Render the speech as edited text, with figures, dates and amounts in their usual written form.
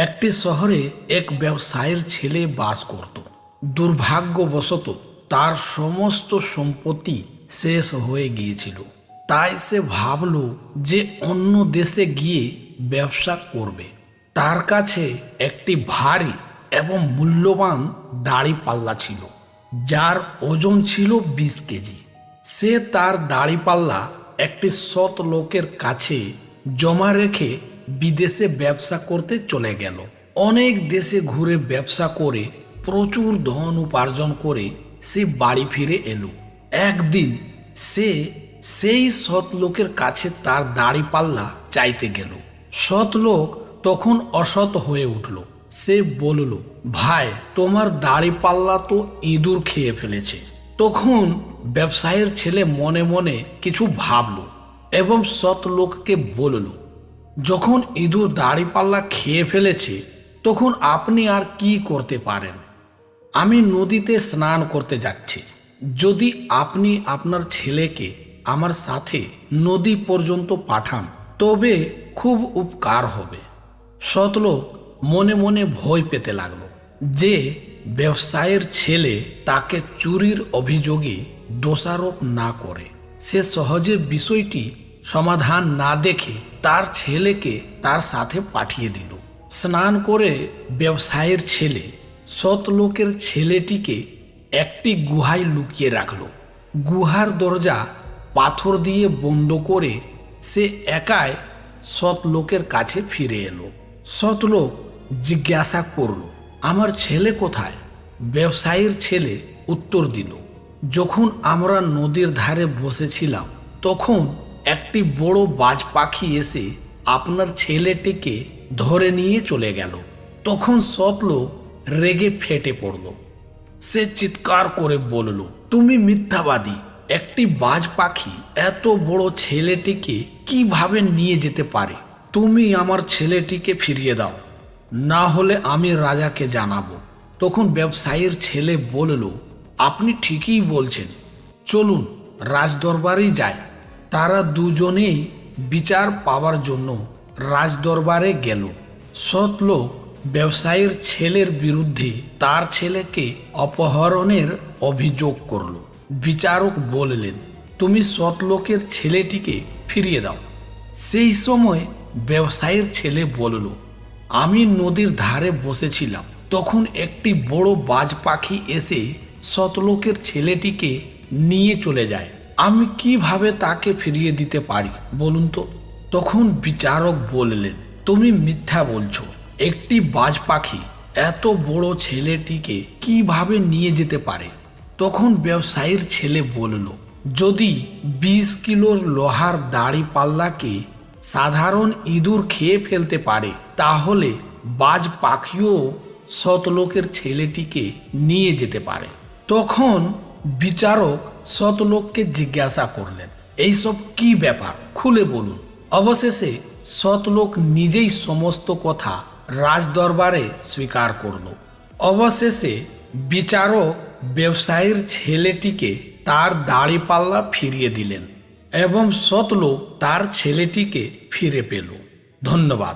একটি শহরে এক ব্যবসায়ীর ছেলে বাস করত। দুর্ভাগ্যবশত তার সমস্ত সম্পত্তি শেষ হয়ে গিয়েছিল। তাই সে ভাবল যে অন্য দেশে গিয়ে ব্যবসা করবে। তার কাছে একটি ভারী এবং মূল্যবান দাড়িপাল্লা ছিল, যার ওজন ছিল 20 কেজি। সে তার দাড়িপাল্লা একটি সৎ লোকের কাছে জমা রেখে বিদেশে ব্যবসা করতে চলে গেল। অনেক দেশে ঘুরে ব্যবসা করে প্রচুর ধন উপার্জন করে সে বাড়ি ফিরে এলো। একদিন সে সেই সৎ লোকের কাছে তার দাড়িপাল্লা চাইতে গেল। সৎ লোক তখন অসৎ হয়ে উঠল। সে বলল, ভাই, তোমার দাড়িপাল্লা তো ইঁদুর খেয়ে ফেলেছে। তখন ব্যবসায়ীর ছেলে মনে মনে কিছু ভাবল এবং সৎ লোককে বলল, যখন ইঁদুর দাড়িপাল্লা খেয়ে ফেলেছে তখন আপনি আর কি করতে পারেন? আমি নদীতে স্নান করতে যাচ্ছি। যদি আপনি আপনার ছেলেকে আমার সাথে নদী পর্যন্ত পাঠান তবে খুব উপকার হবে। সৎলোক মনে মনে ভয় পেতে লাগলো যে ব্যবসায়ীর ছেলে তাকে চুরির অভিযোগে দোষারোপ না করে। সে সহজে বিষয়টি সমাধান না দেখে তার ছেলেকে তার সাথে পাঠিয়ে দিল। স্নান করে ব্যবসায়ীর ছেলে সৎ লোকের ছেলেটিকে একটি গুহায় লুকিয়ে রাখল। গুহার দরজা পাথর দিয়ে বন্ধ করে সে একাই সৎ লোকের কাছে ফিরে এলো। সৎ লোক জিজ্ঞাসা করল, আমার ছেলে কোথায়? ব্যবসায়ীর ছেলে উত্তর দিল, যখন আমরা নদীর ধারে বসেছিলাম তখন একটি বড় বাজ পাখি এসে আপনার ছেলেটিকে ধরে নিয়ে চলে গেল। তখন সৎ লোক রেগে ফেটে পড়ল। সে চিৎকার করে বলল, তুমি মিথ্যাবাদী! একটি বাজ পাখি এত বড় ছেলেটিকে কিভাবে নিয়ে যেতে পারে? তুমি আমার ছেলেটিকে ফিরিয়ে দাও, না হলে আমি রাজাকে জানাবো। তখন ব্যবসায়ীর ছেলে বলল, আপনি ঠিকই বলছেন, চলুন রাজদরবারেই যাই। তারা দুজনেই বিচার পাওয়ার জন্য রাজদরবারে গেল। সৎ লোক ব্যবসায়ীর ছেলের বিরুদ্ধে তার ছেলেকে অপহরণের অভিযোগ করল। বিচারক বললেন, তুমি সৎ লোকের ছেলেটিকে ফিরিয়ে দাও। সেই সময় ব্যবসায়ীর ছেলে বলল, আমি নদীর ধারে বসেছিলাম, তখন একটি বড় বাজ পাখি এসে সৎলোকের ছেলেটিকে নিয়ে চলে যায়। আমি কিভাবে তাকে ফিরিয়ে দিতে পারি বলুন তো? তখন বিচারক বললেন, তুমি মিথ্যা বলছো। একটি বাজ পাখি এত বড় ছেলেটিকে কিভাবে নিয়ে যেতে পারে? তখন ব্যবসায়ীর ছেলে বলল, যদি 20 কিলোর লোহার দাড়িপাল্লাকে সাধারণ ইঁদুর খেয়ে ফেলতে পারে তাহলে বাজ পাখিও সৎলোকের ছেলেটিকে নিয়ে যেতে পারে। তখন বিচারক সৎলোককে জিজ্ঞাসা করলেন, এইসব কি ব্যাপার, খুলে বলুন। অবশেষে সৎলোক নিজেই সমস্ত কথা রাজদরবারে স্বীকার করল। অবশেষে বিচারক ব্যবসায়ীর ছেলেটিকে তার দাড়িপাল্লা ফিরিয়ে দিলেন এবং সৎলোক তার ছেলেটিকে ফিরে পেল। ধন্যবাদ।